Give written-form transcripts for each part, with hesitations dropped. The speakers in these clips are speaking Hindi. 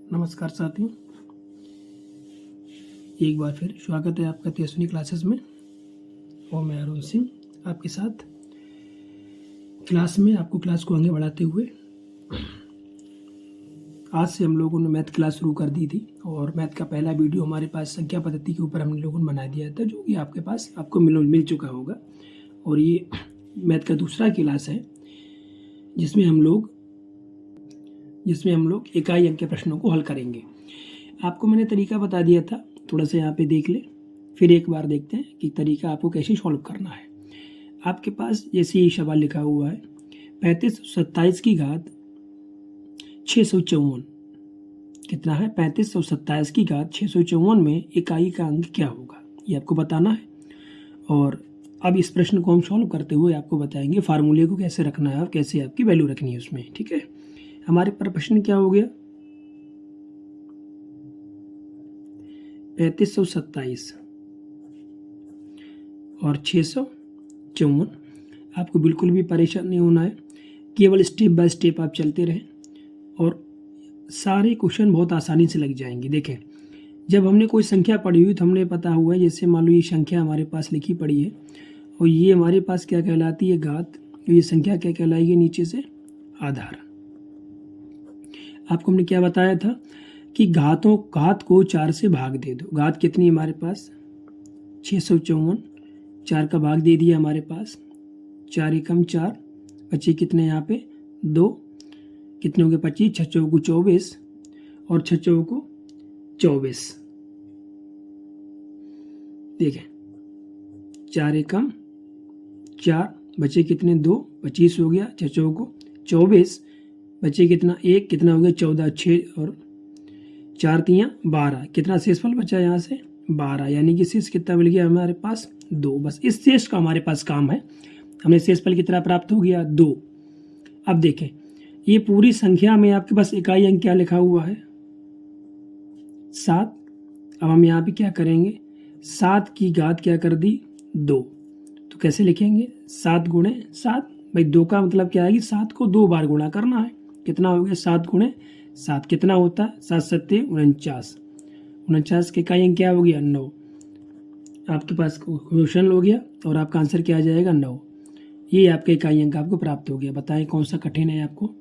नमस्कार साथियों, एक बार फिर स्वागत है आपका तेजस्विनी क्लासेस में। और मैं अरुण सिंह आपके साथ क्लास में आपको क्लास को आगे बढ़ाते हुए आज से हम लोगों ने मैथ क्लास शुरू कर दी थी। और मैथ का पहला वीडियो हमारे पास संख्या पद्धति के ऊपर हम लोगों ने बना दिया था, जो कि आपके पास आपको मिल चुका होगा। और ये मैथ का दूसरा क्लास है जिसमें हम लोग इकाई अंक के प्रश्नों को हल करेंगे। आपको मैंने तरीका बता दिया था, थोड़ा सा यहाँ पे देख ले, फिर एक बार देखते हैं कि तरीका आपको कैसे सॉल्व करना है। आपके पास जैसे ये सवाल लिखा हुआ है 3527 की घात 654 कितना है। 3527 की घात 654 में इकाई का अंक क्या होगा, ये आपको बताना है। और अब इस प्रश्न को हम सॉल्व करते हुए आपको बताएंगे फार्मूले को कैसे रखना है और कैसे आपकी वैल्यू रखनी है उसमें। ठीक है, हमारे पर प्रश्न क्या हो गया, 3527 और 654। आपको बिल्कुल भी परेशान नहीं होना है, केवल स्टेप बाय स्टेप आप चलते रहें और सारे क्वेश्चन बहुत आसानी से लग जाएंगे। देखें, जब हमने कोई संख्या पढ़ी हुई तो हमने पता हुआ है, जैसे मान लो ये संख्या हमारे पास लिखी पड़ी है और ये हमारे पास क्या कहलाती है, घात। तो ये संख्या क्या कहलाएगी, नीचे से आधार। आपको हमने क्या बताया था कि घात को 4 से भाग दे दो। घात कितनी है हमारे पास, 654, 4 का भाग दे दिया हमारे पास, 4 एकम 4, बचे कितने यहाँ पे 2, कितने हो गए 25, 6 चौको 24 और 6 चौको 24। देखें, 4 एकम 4, बचे कितने 2, 25 हो गया, 6 चौको 24, बचे कितना 1, कितना हो गया 14, 6 और 4 तियाँ 12, कितना शेषफल बचा यहाँ से 12, यानी कि शेष कितना मिल गया हमारे पास 2। बस इस शेष का हमारे पास काम है, हमें शेषफल कितना प्राप्त हो गया 2। अब देखें, ये पूरी संख्या में आपके पास इकाई अंक क्या लिखा हुआ है 7। अब हम यहाँ पे क्या करेंगे, 7 की घात क्या कर दी 2, तो कैसे लिखेंगे 7 गुणे 7। भाई 2 का मतलब क्या है कि 7 को 2 बार गुणा करना है। कितना हो गया 7 गुणे 7, कितना होता है 7 सत्ते 49, 49 के इकाई अंक क्या हो गया 9। आपके पास क्वेश्चन हो गया और आपका आंसर क्या आ जाएगा 9। ये आपका इकाई अंक आपको प्राप्त हो गया। बताएं कौन सा कठिन है आपको,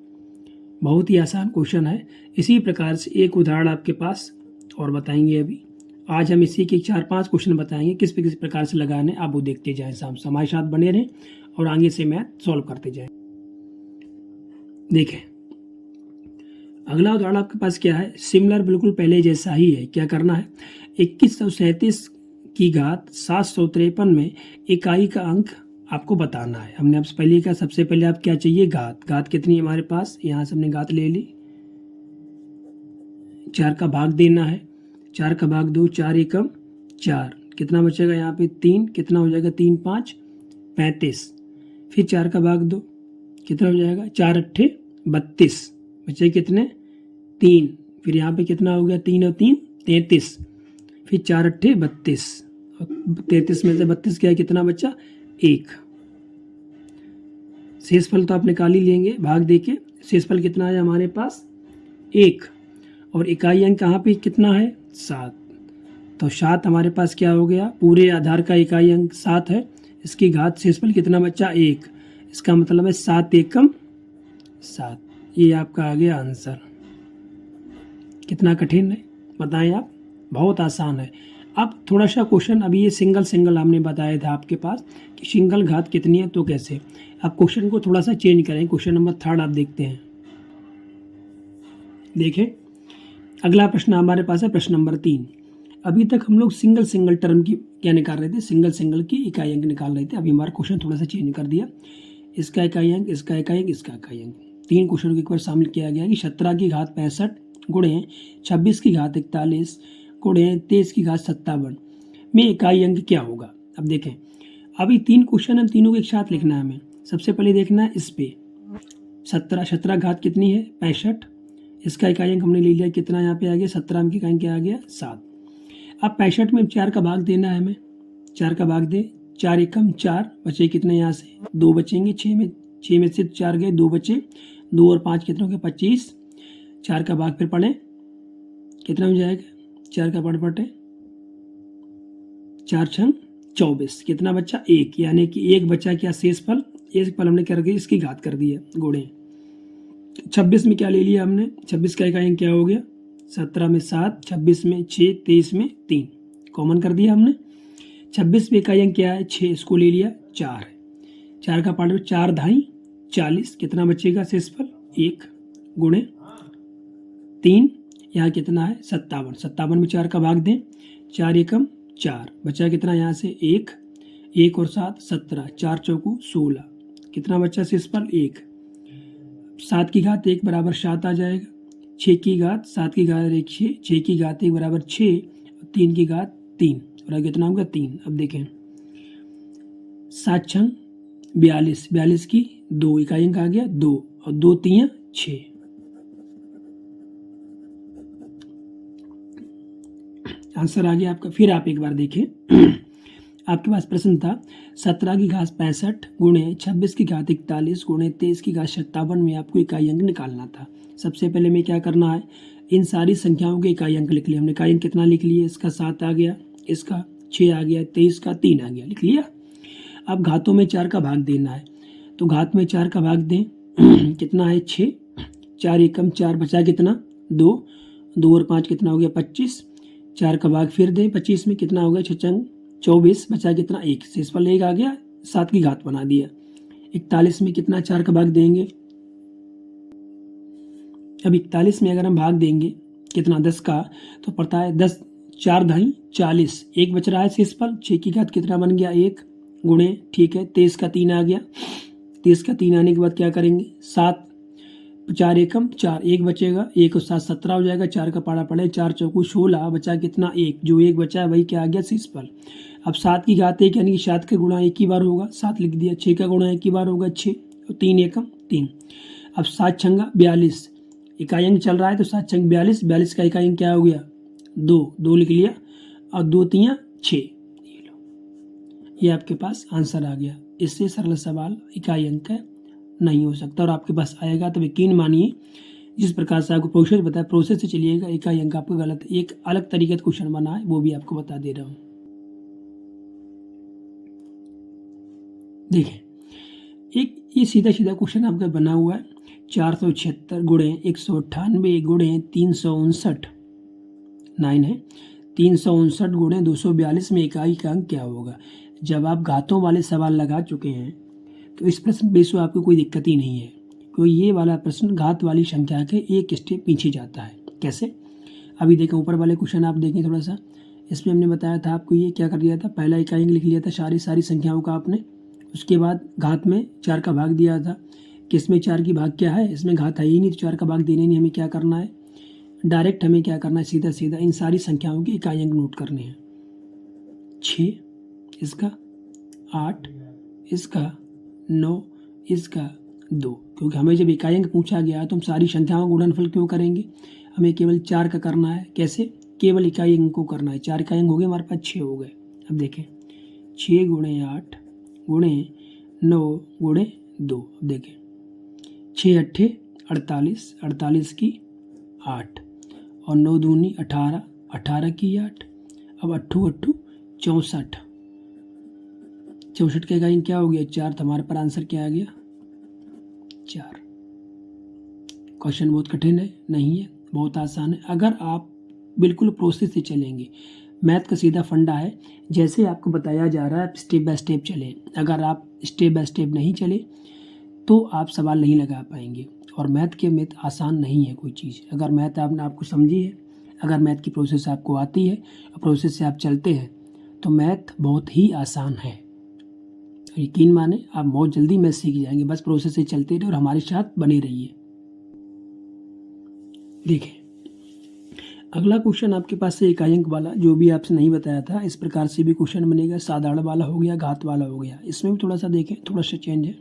बहुत ही आसान क्वेश्चन है। इसी प्रकार से एक उदाहरण आपके पास और बताएंगे। अभी आज हम इसी के 4-5 क्वेश्चन बताएंगे किस प्रकार से लगाने, आप वो देखते जाएं। हमारे साथ बने रहें और आगे से मैथ सॉल्व करते जाएं। देखें, अगला उदाहरण आपके पास क्या है, सिमिलर, बिल्कुल पहले जैसा ही है। क्या करना है, 2137 की घात 753 में इकाई का अंक आपको बताना है। हमने आपसे पहले कहा, सबसे पहले आप क्या चाहिए, घात कितनी है हमारे पास, यहाँ से हमने घात ले ली, 4 का भाग देना है, 4 का भाग 2, 4 एकम 4, कितना बचेगा यहाँ पे 3, कितना हो जाएगा 3 5 35, फिर 4 का भाग 2, कितना हो जाएगा 4 अट्ठे 32, बचे कितने 3, फिर यहाँ पे कितना हो गया 3 और 3 33, फिर 4 अट्ठे 32, 33 में से 32 क्या है, कितना बचा 1। शेषफल तो आप निकाल ही लेंगे, भाग देके शेषफल कितना है हमारे पास 1। और इकाई अंक कहाँ पे कितना है 7, तो 7 हमारे पास क्या हो गया, पूरे आधार का इकाई अंक 7 है, इसकी घात शेषफल कितना बचा 1, इसका मतलब है 7 एकम 7। ये आपका आ गया आंसर। कितना कठिन है बताएं आप, बहुत आसान है। अब थोड़ा सा क्वेश्चन, अभी ये सिंगल हमने बताया था आपके पास कि सिंगल घात कितनी है, तो कैसे। अब क्वेश्चन को थोड़ा सा चेंज करें, क्वेश्चन नंबर 3 आप देखते हैं। देखें, अगला प्रश्न हमारे पास है प्रश्न नंबर 3। अभी तक हम लोग सिंगल टर्म की क्या निकाल रहे थे, सिंगल की इकाई अंक निकाल रहे थे। अभी हमारा क्वेश्चन थोड़ा सा चेंज कर दिया, इसका इकाई अंक, इसका इकाई अंक, इसका इकाई अंक। 3 क्वेश्चन को एक बार शामिल किया गया कि 17 की घात 65 गुणे 26 की घात 41 गुणे 23 की घात 57 में इकाई अंक क्या होगा। अब देखें, अभी 3 क्वेश्चन हम तीनों को एक साथ लिखना है हमें। सबसे पहले देखना है इस पे 17 घात कितनी है 65, इसका इकाई अंक हमने ले लिया, कितना यहाँ पे आ गया 17 में इकाई अंक क्या आ गया 7। अब 65 में 4 का भाग देना है हमें, 4 का भाग दे, 4 एकम 4, बचे कितने यहाँ से 2 बचेंगे, 6 में से 4 गए, 2 बचे, 2 और 5 कितने हो गए 25, 4 का भाग फिर पढ़ें कितना हो जाएगा, 4 का पट है 4 छंग 24, कितना बच्चा 1, यानी कि 1 बच्चा क्या शेष फल, एक फल हमने क्या किया, इसकी घात कर दी है गुणे 26 में क्या ले लिया हमने, 26 का इकाई अंक क्या हो गया, 17 में 7, 26 में 6, 23 में 3 कॉमन कर दिया हमने। 26 में इकाई अंक क्या है 6, इसको ले लिया 4 है, 4 का पार्ट 4 ढाई 40, कितना बचेगा शेषफल 1 गुणे 3, यहाँ कितना है 57, 57 में 4 का भाग दें, 4 एकम 4, बचा कितना यहाँ से 1, 1 और 7 17, 4 चौकू 16, कितना बच्चा शेषफल 1, 7 की घात 1 बराबर 7 आ जाएगा, 6 की घात 7 की घात 1 6, 6 की घात 1 बराबर 6, 3 की घात 3 बराबर कितना होगा 3। अब देखें 7 छंग 42, 42 की 2 इकाई अंक आ गया 2 और 2 3 6। आंसर आ गया आपका। फिर आप एक बार देखें आपके पास प्रश्न था 17 की घात 65 गुणे 26 की घात 41 गुणे 23 की घात 57 में आपको इकाई अंक निकालना था। सबसे पहले में क्या करना है, इन सारी संख्याओं के इकाई अंक लिख लिया हमने। इकाई अंक कितना लिख लिए, इसका 7 आ गया, इसका 6 आ गया, 23 का 3 आ गया, लिख लिया। अब घातों में 4 का भाग देना है, तो घात में 4 का भाग दें कितना है 6, 4 एकम 4, बचा कितना 2, 2 और 5 कितना हो गया 25, 4 का भाग फिर दें 25 में कितना हो गया 6 छंग 24, बचा कितना 1, शेषफल 1 आ गया, 7 की घात बना दिया। 41 में कितना 4 का भाग देंगे, अब 41 में अगर हम भाग देंगे कितना 10 का, तो पड़ता है 10 4 ढाई 40, 1 बच रहा है शेषफल, 6 की घात कितना बन गया 1 गुणे, ठीक है 23 का 3 आ गया, 23 का 3 आने के बाद क्या करेंगे 7, 4 एकम 4, 1 बचेगा, 1 और 7 17 हो जाएगा, 4 का पाड़ा पड़े 4 चौकू 16, बचा कितना 1, जो 1 बचा है वही क्या आ गया शेषफल। अब 7 की घात 1 यानी कि 7 का गुणा 1 ही बार होगा, 7 लिख दिया, 6 का गुणा 1 ही बार होगा 6 और 3 एकम 3। अब 7 छंगा 42, इकाई अंक चल रहा है तो 7 छंग 42, 42 का इकाई अंक क्या हो गया 2, 2 लिख लिया और 2 3 6, ये आपके पास आंसर आ गया। इससे सरल सवाल इकाई अंक नहीं हो सकता और आपके पास आएगा तो यकीन मानिए जिस प्रकार से आपको प्रोसेस बताया प्रोसेस से चलिएगा, इकाई अंक आपका गलत है। एक अलग तरीके से क्वेश्चन बना है वो भी आपको बता दे रहा हूँ। देखिए एक ये सीधा सीधा क्वेश्चन आपका बना हुआ है 476 गुणे 198 गुणे 359 9 है, 359 गुणे 242 में इकाई का अंक क्या होगा। जब आप घातों वाले सवाल लगा चुके हैं तो इस प्रश्न बेसो आपको कोई दिक्कत ही नहीं है, क्योंकि ये वाला प्रश्न घात वाली संख्या के एक स्टेप पीछे जाता है। कैसे, अभी देखें ऊपर वाले क्वेश्चन आप देखें थोड़ा सा, इसमें हमने बताया था आपको ये क्या कर दिया था, पहला इकाई अंक लिख लिया था सारी संख्याओं का आपने, उसके बाद घात में 4 का भाग दिया था, किसमें 4 की भाग क्या है, इसमें घात है ही नहीं तो 4 का भाग देने नहीं, हमें क्या करना है डायरेक्ट हमें क्या करना है सीधा सीधा इन सारी संख्याओं के इकाई अंक नोट करने हैं। 6 इसका, 8 इसका, 9 इसका, 2, क्योंकि हमें जब इकाई अंक पूछा गया तो हम सारी संख्याओं का गुणनफल क्यों करेंगे, हमें केवल 4 का करना है। कैसे, केवल इकाई अंक को करना है, 4 इकाई अंक हो गए हमारे पास 6 हो गए। अब देखें 6 गुणे 8 गुणे 9 गुणे 2, अब देखें 6 अट्ठे 48, 48 की 8 और 9 दूनी 18, 18 की 8, अब 8 8 64, 64 का इकाई अंक क्या हो गया 4, तो हमारे पर आंसर क्या आ गया 4। क्वेश्चन बहुत कठिन है नहीं है, बहुत आसान है अगर आप बिल्कुल प्रोसेस से चलेंगे। मैथ का सीधा फंडा है, जैसे आपको बताया जा रहा है स्टेप बाय स्टेप चलें। अगर आप स्टेप बाय स्टेप नहीं चले तो आप सवाल नहीं लगा पाएंगे। और मैथ के मैथ आसान नहीं है कोई चीज़। अगर मैथ आपने आपको समझी है, अगर मैथ की प्रोसेस आपको आती है और प्रोसेस से आप चलते हैं तो मैथ बहुत ही आसान है। यकीन माने आप बहुत जल्दी मैथ सीख जाएंगे, बस प्रोसेस से चलते रहिए और हमारे साथ बने रहिए। देखिए अगला क्वेश्चन आपके पास से इकाई अंक वाला जो भी आपसे नहीं बताया था, इस प्रकार से भी क्वेश्चन बनेगा। साधारण वाला हो गया, घात वाला हो गया। इसमें भी थोड़ा सा देखें, थोड़ा सा चेंज है।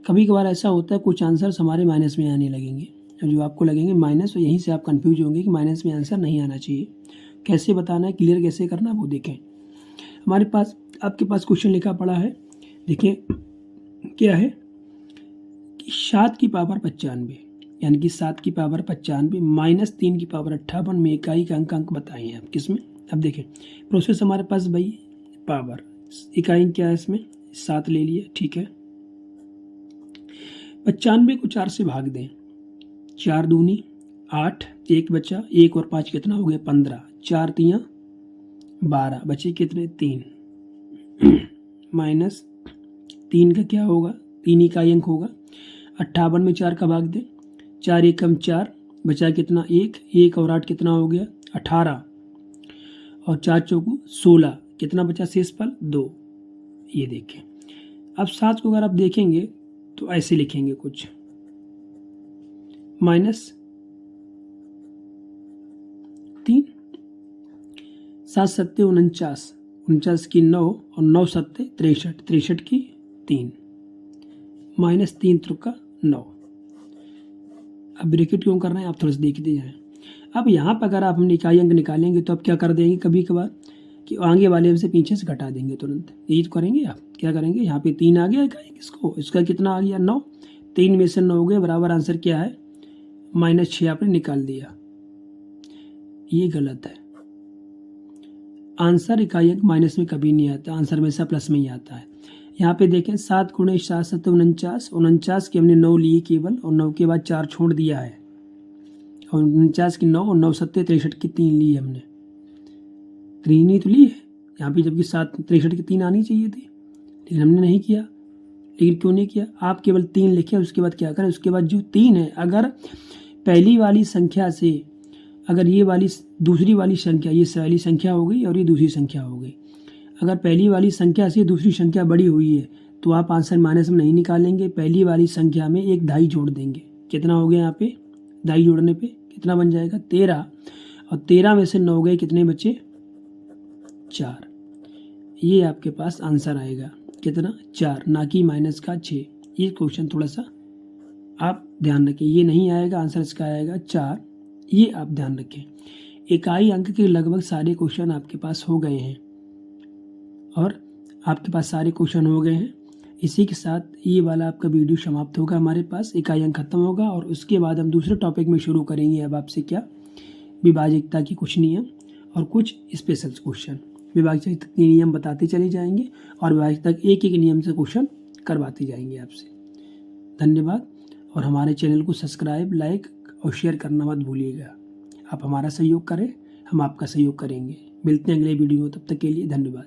कभी कभार ऐसा होता है कुछ आंसर्स हमारे माइनस में आने लगेंगे, जो आपको लगेंगे माइनस, और यहीं से आप कंफ्यूज होंगे कि माइनस में आंसर नहीं आना चाहिए। कैसे बताना है, क्लियर कैसे करना है वो देखें। हमारे पास आपके पास क्वेश्चन लिखा पड़ा है, देखिए क्या है कि 7 की पावर 95 यानी कि 7 की पावर 95 माइनस 3 की पावर 58 में इकाई का अंक बताइए आप किसमें। अब देखें प्रोसेस हमारे पास भाई पावर, इकाई क्या है इसमें 7 ले लिए, ठीक है। 95 को 4 से भाग दें, 4 दूनी 8, 1 बचा, 1 और 5 कितना हो गया 15, 4 तियाँ 12, बचे कितने 3 माइनस 3 का क्या होगा 3 इकाई अंक होगा। 58 में 4 का भाग दें, 4 एकम 4, बचा कितना 1, 1 और 8 कितना हो गया 18, और 4 चौकू 16, कितना बचा शेष फल 2। ये देखें अब 7 को अगर आप देखेंगे तो ऐसे लिखेंगे कुछ, माइनस 3, 7 सत्ते 49, 49 की 9 और 9 सत्ते 63, 63 की 3, माइनस 3 त्रिका 9। अब ब्रैकेट क्यों कर रहे हैं आप थोड़ा सा देखते जाएं। अब यहाँ पर अगर आप हम इकाई अंक निकालेंगे तो आप क्या कर देंगे कभी कभार कि आगे वाले से पीछे से घटा देंगे तुरंत, यही तो करेंगे आप। क्या करेंगे यहाँ पे 3 आ गया इकाई इसको, इसका कितना आ गया 9, 3 में से 9 हो गए, बराबर आंसर क्या है -6 आपने निकाल दिया। ये गलत है, आंसर इकाई अंक माइनस में कभी नहीं आता, आंसर हमेशा प्लस में ही आता है। यहाँ पे देखें 7 गुणे 7 7 49, 49 के हमने 9 लिए केवल, और 9 के बाद 4 छोड़ दिया है, और 49 की 9 और 9 सत्ते 63 की 3 ली हमने, 3 ही तो ली है यहाँ पे, जबकि 7 63 की 3 आनी चाहिए थी, लेकिन हमने नहीं किया। लेकिन क्यों नहीं किया, आप केवल 3 लिखे, उसके बाद क्या करें, उसके बाद जो 3 है अगर पहली वाली संख्या से, अगर ये वाली दूसरी वाली संख्या, ये पहली संख्या हो गई और ये दूसरी संख्या हो गई, अगर पहली वाली संख्या से दूसरी संख्या बड़ी हुई है तो आप आंसर माइनस में नहीं निकालेंगे, पहली वाली संख्या में एक दाई जोड़ देंगे। कितना हो गया यहाँ पे दाई जोड़ने पे कितना बन जाएगा 13, और 13 में से 9 गए, कितने बचे 4। ये आपके पास आंसर आएगा कितना 4, ना कि माइनस का 6। ये क्वेश्चन थोड़ा सा आप ध्यान रखें, ये नहीं आएगा आंसर, इसका आएगा 4, ये आप ध्यान रखें। इकाई अंक के लगभग सारे क्वेश्चन आपके पास हो गए हैं, और आपके पास सारे क्वेश्चन हो गए हैं। इसी के साथ ये वाला आपका वीडियो समाप्त होगा, हमारे पास इकाई अंक खत्म होगा, और उसके बाद हम दूसरे टॉपिक में शुरू करेंगे। अब आपसे क्या विभाज्यता की कुछ नियम और कुछ स्पेशल क्वेश्चन, विभाज्यता के नियम बताते चले जाएंगे, और विभाज्यता के एक एक नियम से क्वेश्चन करवाते जाएंगे आपसे। धन्यवाद, और हमारे चैनल को सब्सक्राइब, लाइक और शेयर करना मत भूलिएगा। आप हमारा सहयोग करें, हम आपका सहयोग करेंगे। मिलते हैं अगले वीडियो में, तब तक के लिए धन्यवाद।